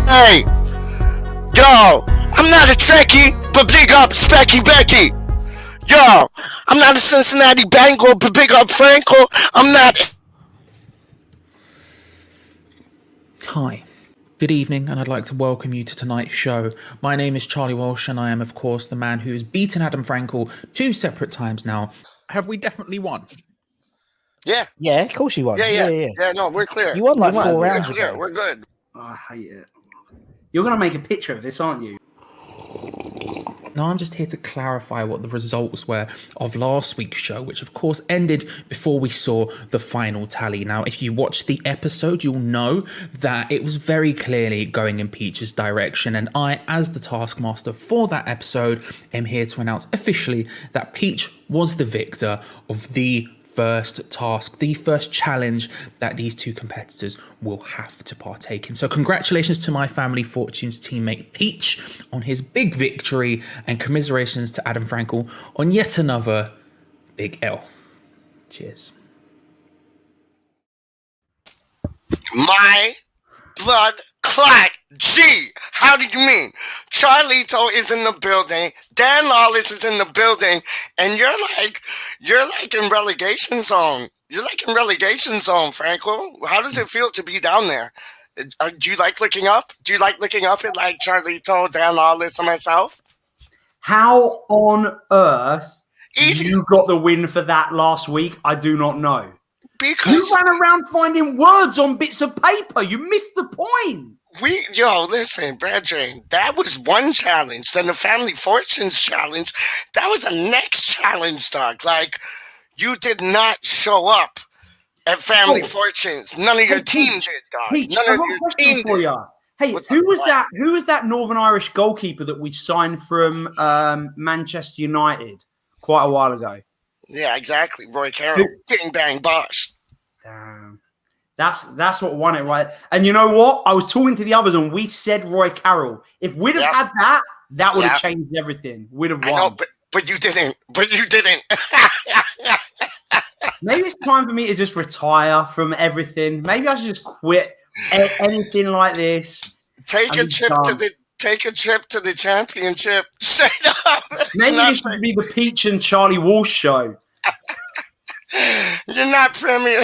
Hey, yo, I'm not a Trekkie, but big up Specky Becky. Yo, I'm not a Cincinnati Bengal, but big up Frankel. I'm not. Hi, good evening, and I'd like to welcome you to tonight's show. My name is Charlie Walsh, and I am, of course, the man who has beaten Adam Frankel 2 separate times now. Have we definitely won? Yeah. Yeah, of course you won. Yeah, no, we're clear. You won like We're 4 rounds clear. ago. We're good. Oh, I hate it. You're going to make a picture of this, aren't you? No, I'm just here to clarify what the results were of last week's show, which of course ended before we saw the final tally. Now, if you watched the episode, you'll know that it was very clearly going in Peach's direction. And I, as the taskmaster for that episode, am here to announce officially that Peach was the victor of the first task, the first challenge that these two competitors will have to partake in. So congratulations to my Family Fortunes teammate Peach on his big victory, and commiserations to Adam Frankel on yet another big L. Cheers. My blood clot G. How do you mean? Charlito is in the building. Dan Lawless is in the building, and you're like in relegation zone. You're like in relegation zone, Franco. How does it feel to be down there? Do you like looking up? Do you like looking up at like Charlito, Dan Lawless, and myself? How on earth Easy. you got the win for that last week? I do not know. Because You ran around finding words on bits of paper. You missed the point. listen, Brad Jane, that was one challenge. Then the Family Fortunes challenge, that was a next challenge, dog. Like, you did not show up at Family Fortunes. None of your team did, dog. Peach, None I've of got a your question team for did. you. Hey, What's who up, was what? that? Who was that Northern Irish goalkeeper that we signed from Manchester United quite a while ago? Yeah, exactly. Roy Carroll. Bing, bang, bosh. Damn. That's what won it, right? And you know what? I was talking to the others, and we said Roy Carroll. If we'd have had that, that would have changed everything. We'd have won. I know, but you didn't. But you didn't. Maybe it's time for me to just retire from everything. Maybe I should just quit anything like this. Take a trip to the championship. Straight up. Maybe this should be the Peach and Charlie Walsh show. You're not Premier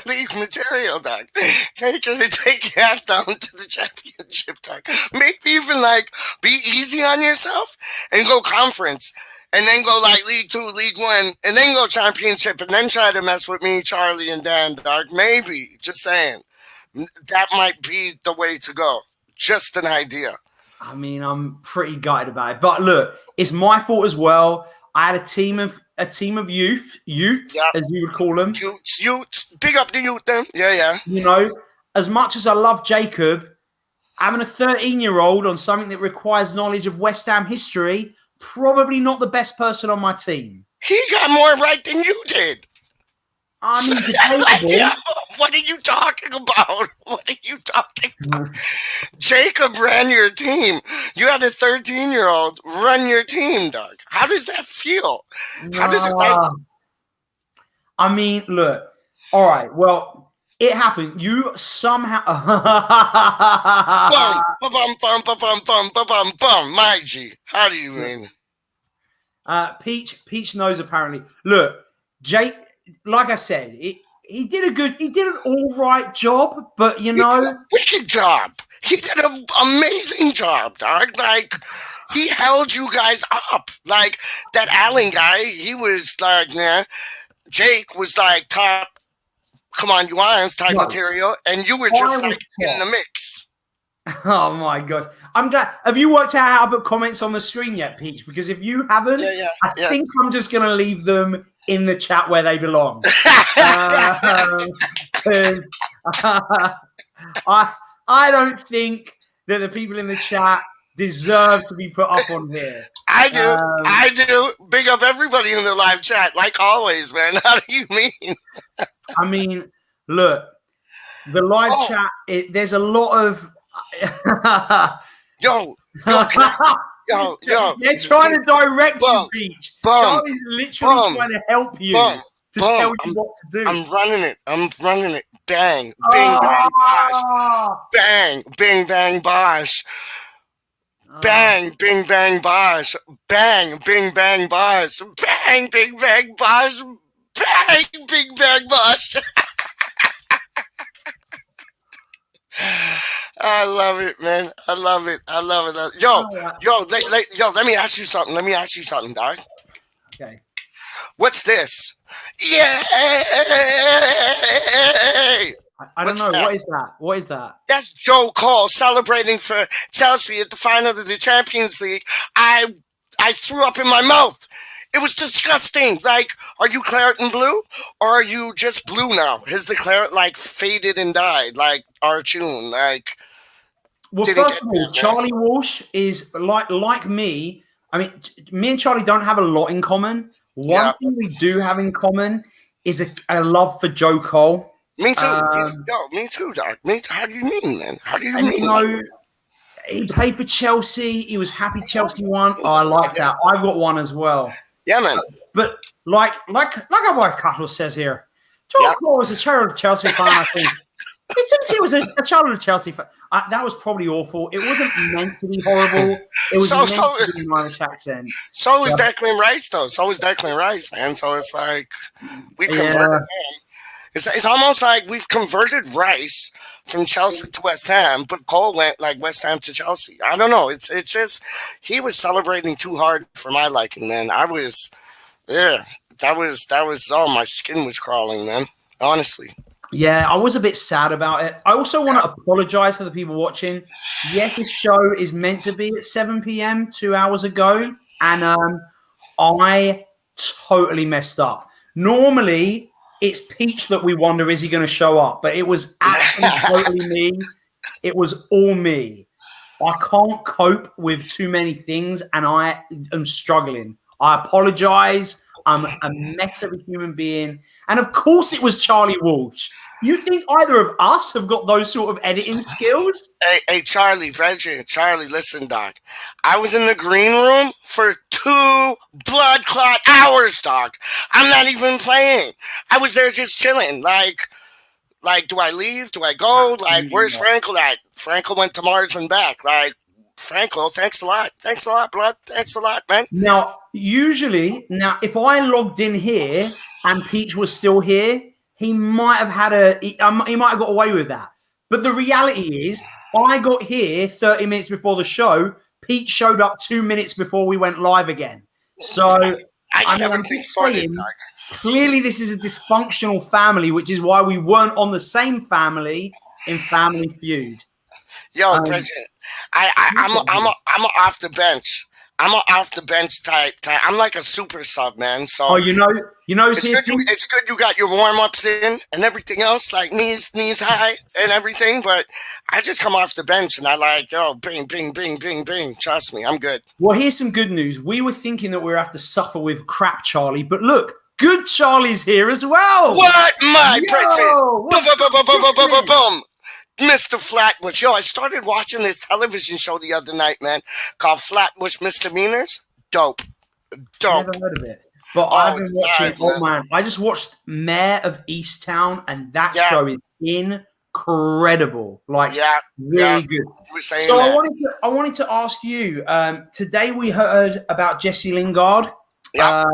League material, dog. Take your ass down to the championship, dog. Maybe even like be easy on yourself and go conference, and then go like League 2, League 1, and then go championship, and then try to mess with me, Charlie, and Dan, dog. Maybe, just saying, that might be the way to go. Just an idea. I mean, I'm pretty gutted about it, but look, it's my fault as well. I had a team of youth, as you would call them. Youths, big up the youth, then. Yeah. You know, as much as I love Jacob, having a 13-year-old on something that requires knowledge of West Ham history, probably not the best person on my team. He got more right than you did. I mean, debatable. What are you talking about? What are you talking about? Jacob ran your team. You had a 13-year-old run your team, dog. How does that feel? How does it like? I mean, look. All right. Well, it happened. You somehow. Bum. My G. How do you mean? Peach knows apparently. Look, Jake. Like I said, he did an all right job, but you know, he did a wicked job. He did an amazing job, dog. Like, he held you guys up. Like, that Allen guy, he was like, yeah. Jake was like top, come on, you irons type material, and you were just like in the mix. Oh my gosh. I'm glad. Have you worked out how to put comments on the screen yet, Peach? Because if you haven't, I think I'm just going to leave them in the chat where they belong. I don't think that the people in the chat deserve to be put up on here. I do. Big up everybody in the live chat, like always, man. How do you mean? I mean, look, the live chat, there's a lot of... Yo. They're trying to direct you, Peach. Charlie's literally trying to help you to tell you what to do. I'm running it. Bang, bing, bang, bosh. Bang, bing, bang, bosh. Bang, bing, bang, bosh. Bang, bing, bang, bosh. Bang, bing, bang, bosh. Bang, bing, bang, bosh. I love it, man. I love it. I love it. Yo, let me ask you something. Dog. Okay. What's this? Yeah. I don't know. What is that? What is that? That's Joe Cole celebrating for Chelsea at the final of the Champions League. I threw up in my mouth. It was disgusting. Like, are you claret and blue? Or are you just blue now? Has the claret, like, faded and died? Like, our tune? Like, well, first of all, Charlie Walsh is like me. I mean, me and Charlie don't have a lot in common. One thing we do have in common is a love for Joe Cole. Me too. Me too, Doc. How do you mean, man? How do you mean? You know, he played for Chelsea. He was happy Chelsea won. Oh, I like that. I've got one as well. Yeah, man. But like our boy Carlos says here, Joe Cole was a child of Chelsea fan, I think. Since he was a child of Chelsea fan. That was probably awful. It wasn't meant to be horrible. It was meant to be an Irish accent. So was Declan Rice, though. So was Declan Rice, man. So it's like we converted him. It's almost like we've converted Rice from Chelsea to West Ham, but Cole went like West Ham to Chelsea. I don't know. It's just he was celebrating too hard for my liking, man. That was my skin was crawling, man. Honestly. Yeah, I was a bit sad about it. I also want to apologize to the people watching. Yes, this show is meant to be at 7 p.m. 2 hours ago, and I totally messed up. Normally, it's Peach that we wonder, is he going to show up? But it was actually totally me. It was all me. I can't cope with too many things, and I am struggling. I apologize. I'm a mess of a human being. And of course it was Charlie Walsh. You think either of us have got those sort of editing skills? Hey, Charlie, listen, Doc. I was in the green room for 2 blood clot hours, Doc. I'm not even playing. I was there just chilling. Like, do I leave? Do I go? Like, where's Frankel at? Frankel went to Mars and back. Like, Frankel, thanks a lot. Thanks a lot, blood. Thanks a lot, man. Now, if I logged in here and Peach was still here, he might have he might have got away with that. But the reality is, I got here 30 minutes before the show. Pete showed up 2 minutes before we went live again. So I'm just saying, clearly this is a dysfunctional family, which is why we weren't on the same family in Family Feud. Yo, Bridget, I'm off the bench. I'm an off the bench type. I'm like a super sub, man. So you know, it's good you got your warm ups in and everything else, like knees high and everything. But I just come off the bench and I like, bing, bing, bing, bing, bing. Trust me, I'm good. Well, here's some good news. We were thinking that we would have to suffer with crap Charlie, but look, good Charlie's here as well. What, my Bridget? Boom. Mr. Flatbush. Yo, I started watching this television show the other night, man, called Flatbush Misdemeanors. Dope. Never heard of it. But I've been watching, man. I just watched Mayor of Easttown, and that show is incredible. Like, really good. So I wanted to ask you, today we heard about Jesse Lingard. Yeah.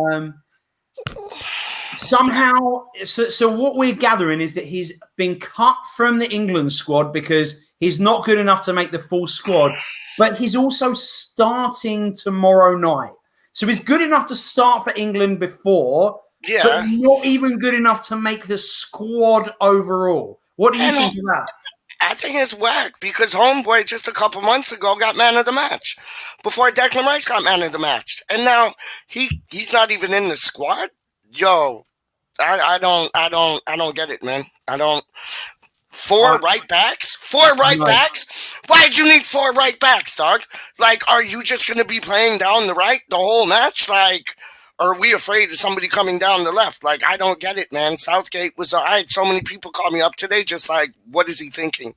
Somehow, so what we're gathering is that he's been cut from the England squad because he's not good enough to make the full squad, but he's also starting tomorrow night. So he's good enough to start for England before, but not even good enough to make the squad overall. What do you think of that? I think it's whack because Homeboy just a couple months ago got man of the match before Declan Rice got man of the match. And now he's not even in the squad. Yo, I don't get it, man. I don't. 4 right backs? 4 right backs? Why'd you need 4 right backs, dog? Like, are you just gonna be playing down the right the whole match? Like, are we afraid of somebody coming down the left? Like, I don't get it, man. Southgate was. I had so many people call me up today, just like, what is he thinking?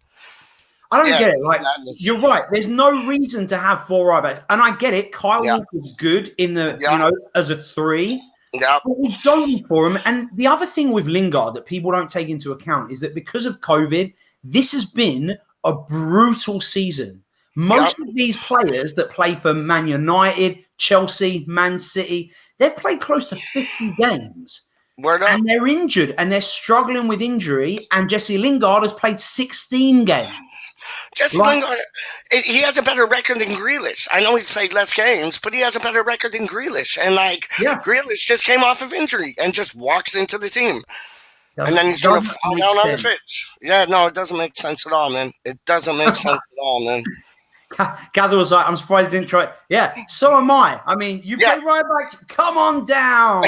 I don't get it. Like, you're right. There's no reason to have 4 right backs, and I get it. Kyle Walker's good in the as a 3. Yeah. But we don't need for him. And the other thing with Lingard that people don't take into account is that because of COVID, this has been a brutal season. Most of these players that play for Man United, Chelsea, Man City, they've played close to 50 games. Word up. And they're injured and they're struggling with injury. And Jesse Lingard has played 16 games. Jesse Lingard, he has a better record than Grealish. I know he's played less games, but he has a better record than Grealish. And Grealish just came off of injury and just walks into the team. And then he's going to fall down on the pitch. Yeah, no, it doesn't make sense at all, man. It doesn't make sense at all, man. Gather was like, I'm surprised he didn't try it. Yeah, so am I. I mean, you play right back. Come on down.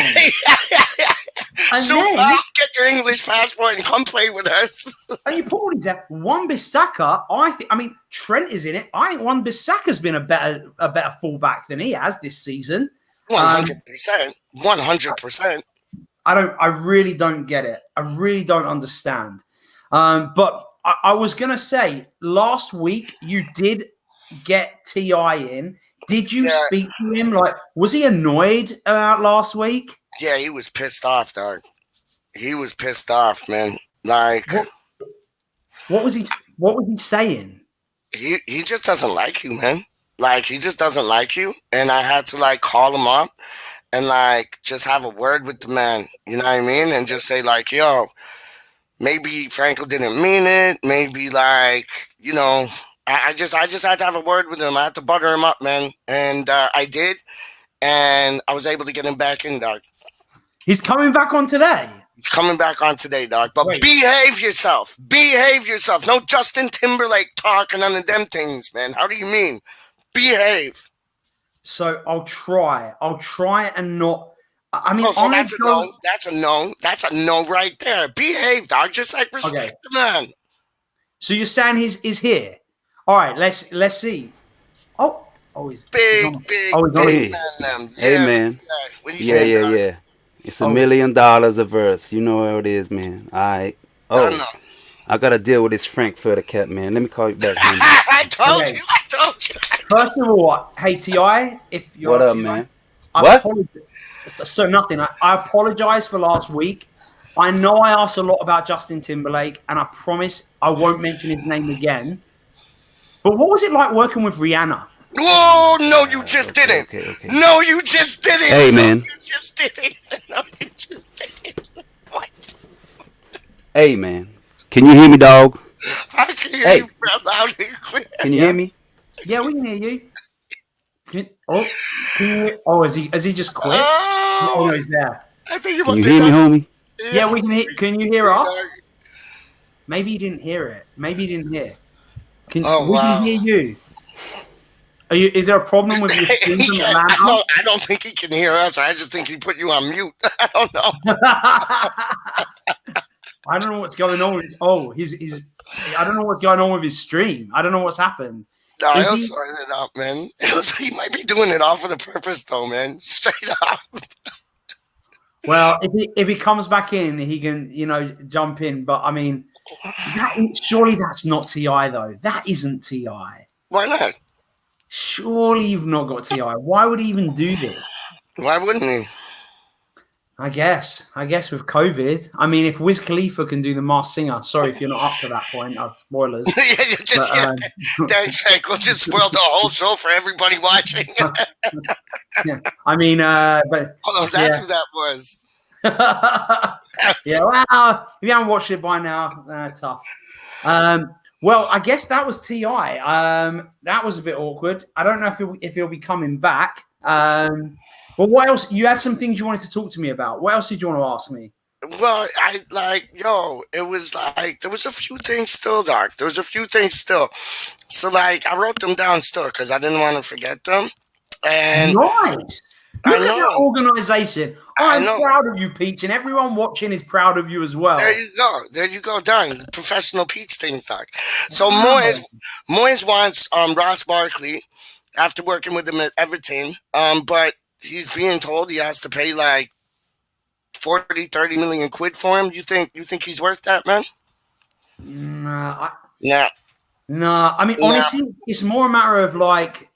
So get your English passport and come play with us. And you put all these out. Wan-Bissaka, I mean, Trent is in it. I think Wan-Bissaka's been a better fullback than he has this season. 100%. 100%. I really don't get it. I really don't understand. But I was going to say, last week you did get T.I. in. Did you speak to him? Like, was he annoyed about last week? Yeah, he was pissed off, dog. He was pissed off, man. Like, what was he saying? He just doesn't like you, man. Like, he just doesn't like you. And I had to, like, call him up and, like, just have a word with the man. You know what I mean? And just say, like, yo, maybe Frankel didn't mean it. Maybe, like, you know, I just had to have a word with him. I had to butter him up, man. And I did. And I was able to get him back in, dog. He's coming back on today. He's coming back on today, dog. But behave yourself. Behave yourself. No Justin Timberlake talking on them things, man. How do you mean? Behave. So I'll try and not. I mean, so that's a no. That's a no. That's a no right there. Behave, dog. Just like respect the man. So you're saying he's here? All right. Let's see. He's big man. Hey, man. What do you say? Yeah. It's $1 million a verse. You know how it is, man. All right. I got to deal with this Frankfurter cat, man. Let me call you back. I told you. First of all, hey, T.I., if you're what up, man? So nothing. I apologize for last week. I know I asked a lot about Justin Timberlake, and I promise I won't mention his name again. But what was it like working with Rihanna? Oh, no, you just didn't. Okay. No, you just didn't. Hey, man. No, you just didn't. No, you just didn't. What? Hey, man. Can you hear me, dog? I can hear you loud and clear. Can you hear me? Yeah, we can hear you. Has he just quit? Oh, no, he's there. I think can you hear me, homie? Yeah, we can hear. Can you hear us? Maybe you didn't hear it. Maybe you didn't hear. We can hear you. Is there a problem with your stream from Atlanta? I don't think he can hear us. I just think he put you on mute. I don't know. I don't know what's going on with I don't know what's going on with his stream. I don't know what's happened. No, he'll sort it out, man. He might be doing it all for the purpose, though, man. Straight up. Well, if he comes back in, he can, jump in. But I mean, surely that's not T.I. though. That isn't T.I. Why not? Surely you've not got T.I. Why would he even do this? Why wouldn't he? I guess with COVID. I mean, if Wiz Khalifa can do the Masked Singer, sorry if you're not up to that point. Spoilers. Thanks, Frankel. Just spoiled the whole show for everybody watching. Yeah, I mean, but that's who that was. Yeah, well, if you haven't watched it by now, tough. Well, I guess that was T.I. That was a bit awkward. I don't know if he'll be coming back. But what else? You had some things you wanted to talk to me about. What else did you want to ask me? Well, it was like, there was a few things still, Doc. There was a few things still. So, like, I wrote them down still because I didn't want to forget them. And nice. Look at that organization. I'm proud of you, Peach, and everyone watching is proud of you as well. There you go. Done. Professional Peach things, Doc. So Moyes wants Ross Barkley after working with him at Everton, but he's being told he has to pay like 30 million quid for him. You think he's worth that, man? No. I mean, honestly, it's more a matter of like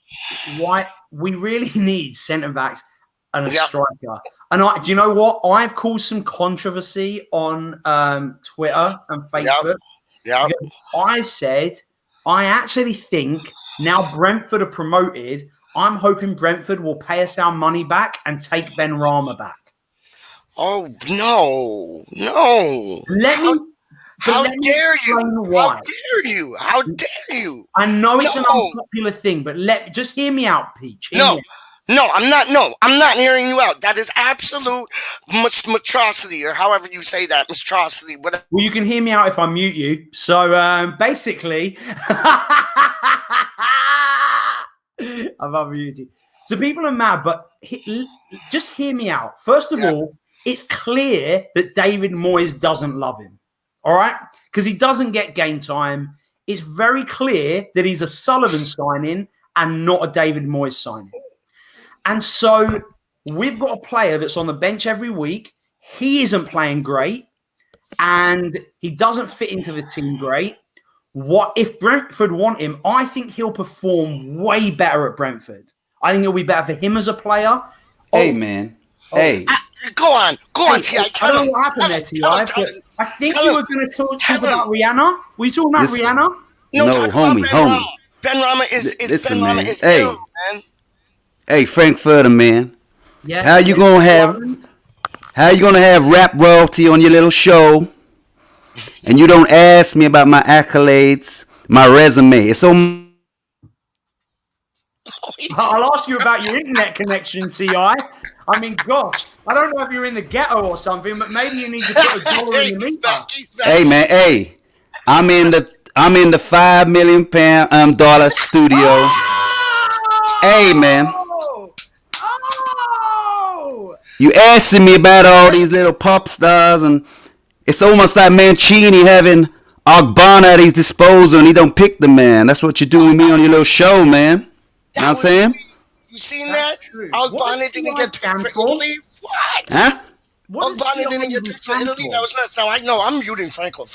why we really need centre backs. and a striker. And do you know what? I've caused some controversy on Twitter and Facebook. Yeah. I said I actually think now Brentford are promoted. I'm hoping Brentford will pay us our money back and take Ben Rama back. Oh no! How dare you? Why. How dare you? I know it's an unpopular thing, but just hear me out, Peach. No, I'm not hearing you out. That is absolute monstrosity, or however you say that, monstrosity. Whatever. Well, you can hear me out if I mute you. So basically, I've unmuted you. So people are mad, but just hear me out. First of all, it's clear that David Moyes doesn't love him. All right? Because he doesn't get game time. It's very clear that he's a Sullivan signing and not a David Moyes signing. And so we've got a player that's on the bench every week. He isn't playing great, and he doesn't fit into the team great. What if Brentford want him? I think he'll perform way better at Brentford. I think it'll be better for him as a player. Hey, man. Hey. Go on, T.I. I don't know what happened there, T.I. I think you were going to talk about Rihanna. Were you talking about Rihanna? No, homie. Ben Rama is hey. ill, man. Hey, Frankfurter, man. Yeah. How you gonna have rap royalty on your little show, and you don't ask me about my accolades, my resume? It's so. I'll ask you about your internet connection, T.I. I mean, gosh, I don't know if you're in the ghetto or something, but maybe you need to put $1 in the meter. Hey, man, hey, I'm in the $5 million dollar studio. Oh! Hey, man, Oh! you asking me about all these little pop stars, and it's almost like Mancini having Ogbonna at his disposal, and he don't pick the man. That's what you're doing me on your little show, man. You know what I'm saying? You seen that? Ogbonna didn't get picked for Italy? What? Huh? Ogbonna didn't get picked for Italy? That was nuts. Now, I'm muting Frankel.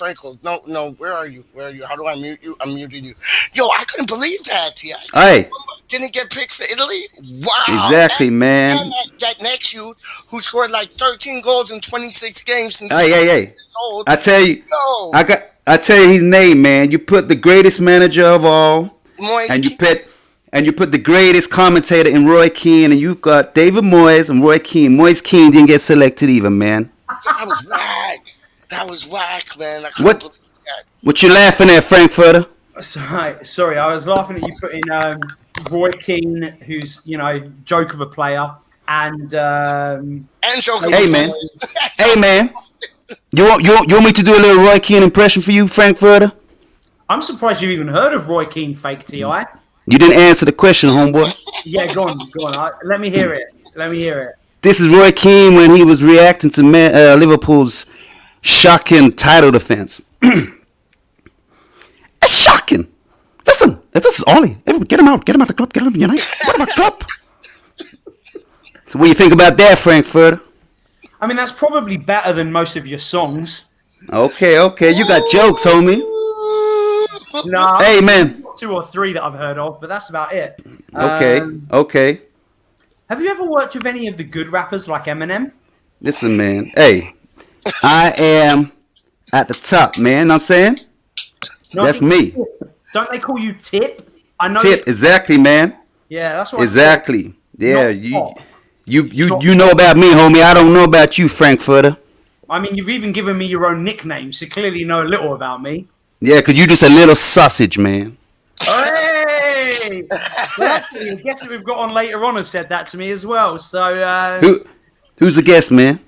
No, where are you? How do I mute you? I'm muting you. Yo, I couldn't believe that, T.I. Hey. Didn't get picked for Italy? Wow. Exactly, man. And that next youth who scored like 13 goals in 26 games since hey. old. I tell you, no. I tell you his name, man. You put the greatest manager of all, Moyes and you put the greatest commentator in Roy Keane, and you got David Moyes and Roy Keane. Moyes Keane didn't get selected either, man. That was whack, man. I What? believe that. What you laughing at, Frankfurter? Sorry, I was laughing at you putting Roy Keane, who's joke of a player, and Hey, man. Hey, man. You want me to do a little Roy Keane impression for you, Frankfurter? I'm surprised you even heard of Roy Keane, fake T.I. You didn't answer the question, homeboy. Yeah, go on. Let me hear it. This is Roy Keane when he was reacting to Liverpool's shocking title defense. It's shocking. Listen, this is Ollie. Everybody, get him out the club. Get him United. Get him out the club. So what do you think about that, Frankfurter? I mean, that's probably better than most of your songs. Okay. You got jokes, homie. No. Hey, man. 2 or 3 that I've heard of, but that's about it. Okay. Have you ever worked with any of the good rappers like Eminem? Listen, man. Hey, I am at the top, man. Know what I'm saying? No, that's me. Don't they call you Tip? I know. Tip, exactly, man. Yeah, that's what. Exactly. Yeah, you know about me, homie. I don't know about you, Frankfurter. I mean, you've even given me your own nickname, so clearly you know a little about me. Yeah, because you just a little sausage, man. Hey! Well, actually, the guest that we've got on later on has said that to me as well. So who's the guest, man?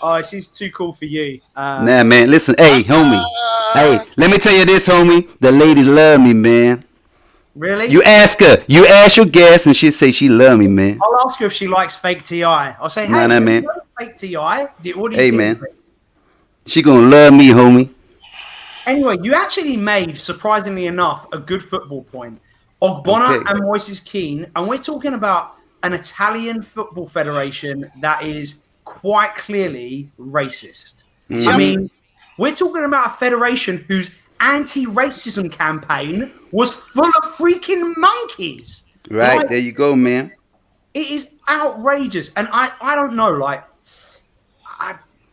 Oh, she's too cool for you. Nah, man. Listen, hey, homie. Hey, let me tell you this, homie. The ladies love me, man. Really? You ask her. You ask your guest, and she'll say she love me, man. I'll ask her if she likes fake T.I. I'll say, hey, nah, man. Fake T.I. What do you hey, think? Man. She gonna love me, homie. Anyway, you actually made, surprisingly enough, a good football point. Ogbonna and Moises Keane, and we're talking about an Italian football federation that is quite clearly racist. I mean, we're talking about a federation whose anti-racism campaign was full of freaking monkeys. Right, there you go, man. It is outrageous, and I don't know. Like,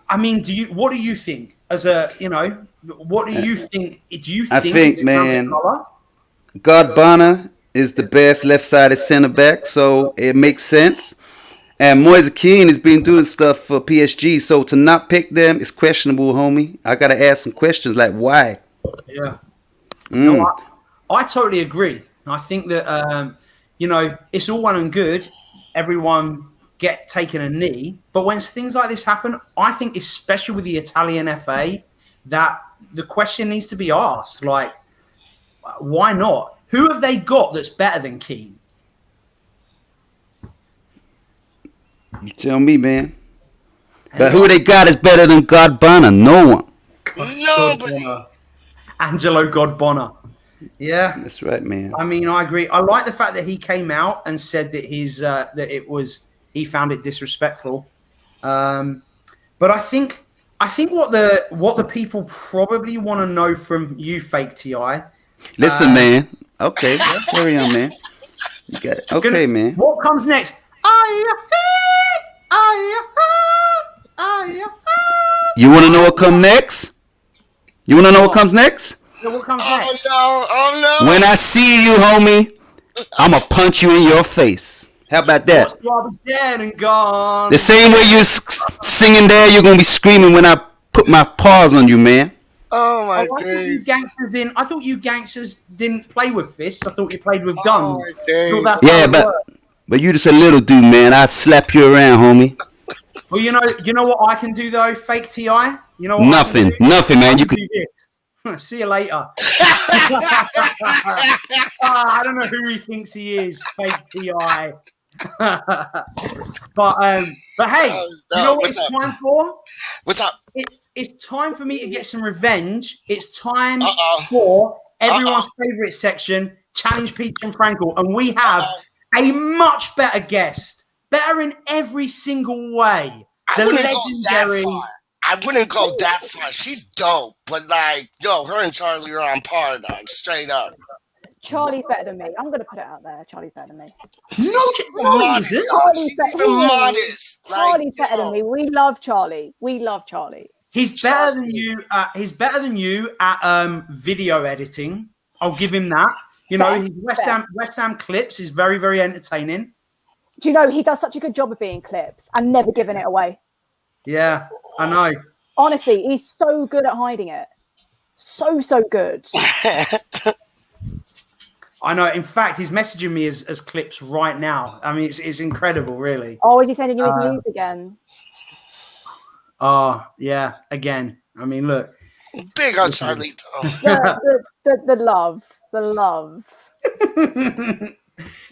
I mean, what do you think? As a, what do you think? Do you I think think, it's down to man, color? God Bonner is the best left-sided center back, so it makes sense. And Moise Keane has been doing stuff for PSG, so to not pick them is questionable, homie. I gotta ask some questions like why. Yeah. No, I totally agree. I think that it's all well and good, everyone get taken a knee, but when things like this happen, I think, especially with the Italian FA, that the question needs to be asked: like, why not? Who have they got that's better than Keane? You tell me, man. But who they got is better than God Bonner? No one. Nobody. Angelo Godbonner. Yeah, That's right, man. I mean, I agree. I like the fact that he came out and said that he found it disrespectful. But I think what the people probably want to know from you, Fake Ti. Listen, man. Okay, carry on, man. You got it. Okay, man. What comes next? You want to know what comes next? You want to know what comes next? Yeah, what comes next? Oh no! When I see you, homie, I'ma punch you in your face. How about that? What's dead and gone. The same way you singing there, you're gonna be screaming when I put my paws on you, man. Oh my days! I thought you gangsters didn't play with fists. I thought you played with Oh guns. my days! Yeah, but you just a little dude, man. I'd slap you around, homie. Well, you know what I can do though, Fake Ti. You know what? Nothing, man. You can. Do this. See you later. I don't know who he thinks he is, Fake Ti. but hey, you know what it's time for? What's up? It's time for me to get some revenge. It's time for everyone's favorite section, Challenge Peach and Frankel, and we have a much better guest, better in every single way. I wouldn't go that far. She's dope, but like, yo, her and Charlie are on par, dog. Straight up. Charlie's better than me. I'm gonna put it out there. Charlie's better than me. She's even modest. Charlie's better than me. We love Charlie. He's better than you. He's better than you at video editing. I'll give him that. You know, his West Ham clips is very, very entertaining. Do you know he does such a good job of being clips and never giving it away? Yeah, I know. Honestly, he's so good at hiding it. So good. I know. In fact, he's messaging me as clips right now. I mean, it's incredible, really. Oh, is he sending you his nudes again? Oh, yeah, again. I mean, look. Big on Charlie. The love.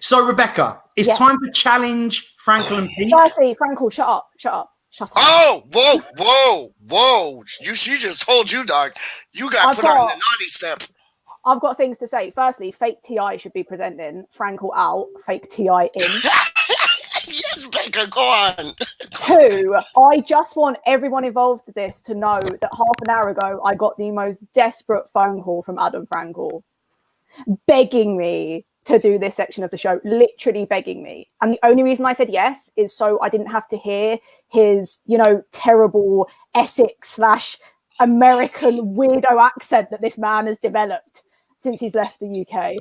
So, Rebecca, it's time to challenge Frankel and Pete. Firstly, Frankel, shut up. Oh, whoa. She just told you, dog. You got put on the naughty step. I've got things to say. Firstly, Fake Ti should be presenting. Frankel out, Fake Ti in. Yes, Becca, go on. 2, I just want everyone involved in this to know that half an hour ago, I got the most desperate phone call from Adam Frankel, begging me to do this section of the show, literally begging me. And the only reason I said yes is so I didn't have to hear his, terrible Essex/American weirdo accent that this man has developed since he's left the UK.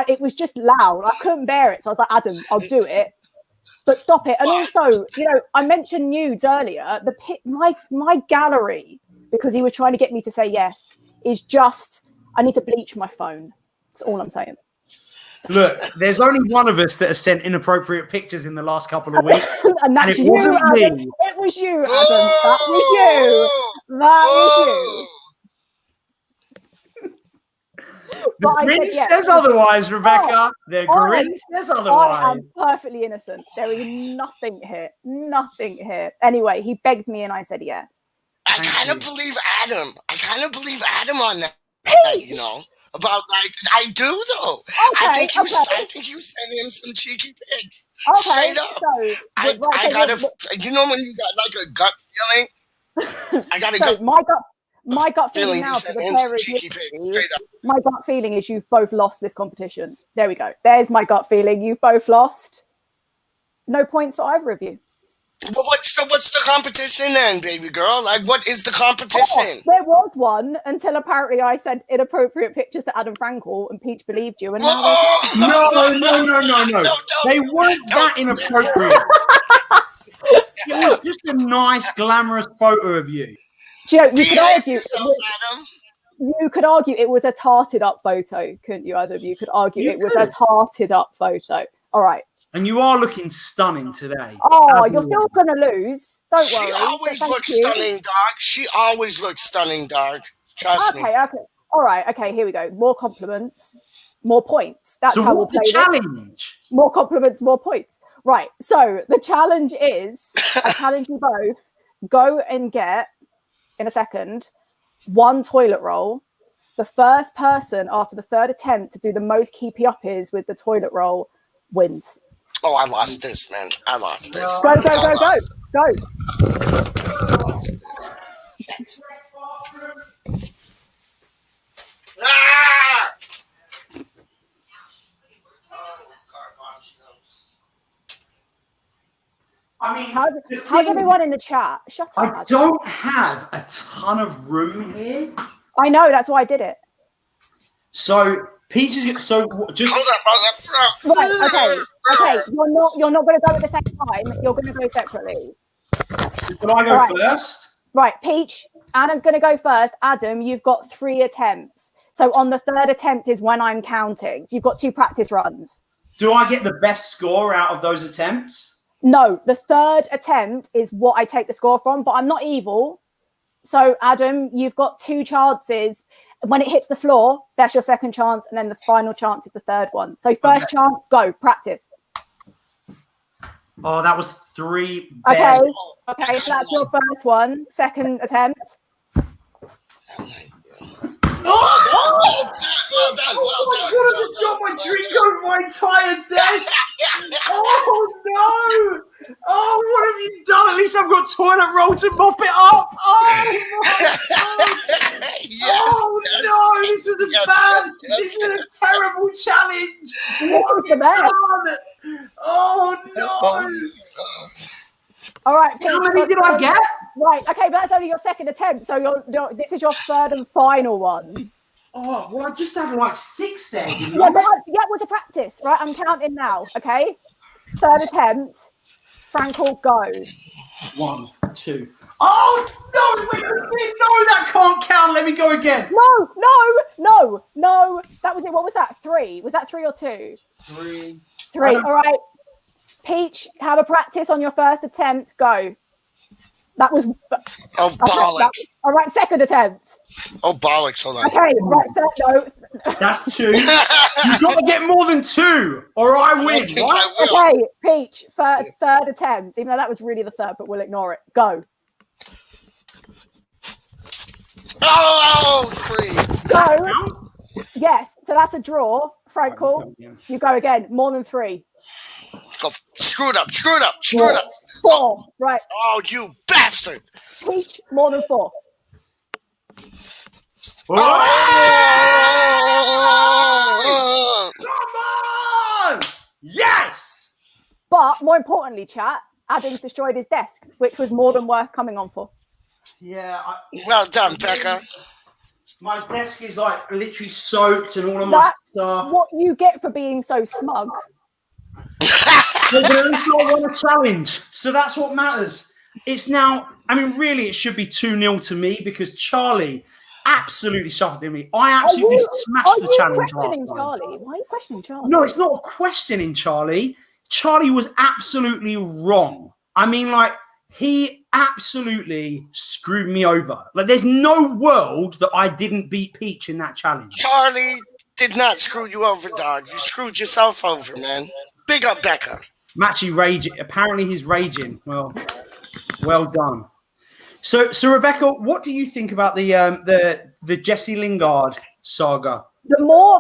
It was just loud. I couldn't bear it. So I was like, Adam, I'll do it, but stop it. And also, I mentioned nudes earlier. My gallery, because he was trying to get me to say yes, is just, I need to bleach my phone. That's all I'm saying. Look, there's only one of us that has sent inappropriate pictures in the last couple of weeks. and that's you, Adam. Me. It was you, Adam. That was you. The grin says otherwise, Rebecca. The grin says otherwise. I am perfectly innocent. There is nothing here. Anyway, he begged me and I said yes. I kind of believe Adam. On that. Peach! About I do though. Okay, I think you sent him some cheeky pics. Okay, straight up. So, I got when you got like a gut feeling. I got a gut. My gut feeling now for the pair of you, my gut feeling is you've both lost this competition. There we go. There's my gut feeling. You've both lost. No points for either of you. Well, what's the competition then, baby girl? Like, what is the competition? There was one until apparently I sent inappropriate pictures to Adam Frankel and Peach believed you. And now No. They weren't that inappropriate. It was just a nice, glamorous photo of you. Do you know, you could argue yourself, Adam. you could argue it was a tarted up photo, couldn't you, Adam? You could argue it was a tarted up photo. All right. And you are looking stunning today. Oh, you're still gonna lose. Don't worry. She always looks stunning, dog. She always looks stunning, dog. Trust me. Okay. All right. Okay, here we go. More compliments, more points. That's So how we'll what's the play challenge? this. More compliments, more points. Right. So the challenge is, I challenge you both, go and get, in a second, 1 toilet roll. The first person after the 3rd attempt to do the most keepy uppies with the toilet roll wins. Oh, I lost this, man. I lost this. Go. Ah! I mean, How's everyone in the chat? Shut up. I don't have a ton of room here. I know, that's why I did it. So Peach is just Hold up. Right, okay. You're not gonna go at the same time, you're gonna go separately. Can I go first? Right, Peach, Adam's gonna go first. Adam, you've got 3 attempts. So on the 3rd attempt is when I'm counting. So you've got 2 practice runs. Do I get the best score out of those attempts? No, the 3rd attempt is what I take the score from, but I'm not evil. So Adam, you've got 2 chances. When it hits the floor, that's your 2nd chance, and then the final chance is the 3rd one. So first chance, go, practice. Oh, that was 3. Okay, so that's your first one. 2nd attempt. Well done. I have got my drink over my entire desk. Oh no! Oh, what have you done? At least I've got toilet roll to mop it up. Oh my God. Oh no! This is a bad. This is a terrible challenge. What have you done? Oh no! All right, Peach, how many did I get? Right, okay, but that's only your 2nd attempt, so this is your 3rd and final one. Oh, well, I just had like 6 there. Yeah, but it was a practice, right? I'm counting now, okay? 3rd attempt. Frankel, go. 1, 2. Oh, no, wait, no, that can't count. Let me go again. No. That was it. What was that? 3. Was that 3 or 2? 3. All right. Peach, have a practice on your 1st attempt. Go. That was... Oh, bollocks. All right, 2nd attempt. Oh, bollocks. Hold on. Okay, right, no. That's 2. You've got to get more than 2, or I win. Right? Okay, Peach, 3rd attempt. Even though that was really the 3rd, but we'll ignore it. Go. Oh, 3. Go. Yes, so that's a draw. Frankel, you go again. More than 3. Go. Screw it up. 4. Right. Oh, you bastard. Peach, more than 4. Oh! Oh! Come on! Yes! But more importantly, chat, Adam's destroyed his desk, which was more than worth coming on for. Yeah. Well done, Becca. My desk is like literally soaked and all of my stuff. What you get for being so smug. But at least I won a challenge. So that's what matters. It's now, I mean, really, it should be 2-0 to me because Charlie absolutely shuffled in me. I absolutely smashed the challenge last time. Charlie? Why are you questioning Charlie? No, it's not a questioning Charlie. Charlie was absolutely wrong. I mean, like, he absolutely screwed me over. Like, there's no world that I didn't beat Peach in that challenge. Charlie did not screw you over, dog. You screwed yourself over, man. Big up, Becca. Matchy raging. Apparently, he's raging. Well done. So Rebecca, what do you think about the Jesse Lingard saga? The more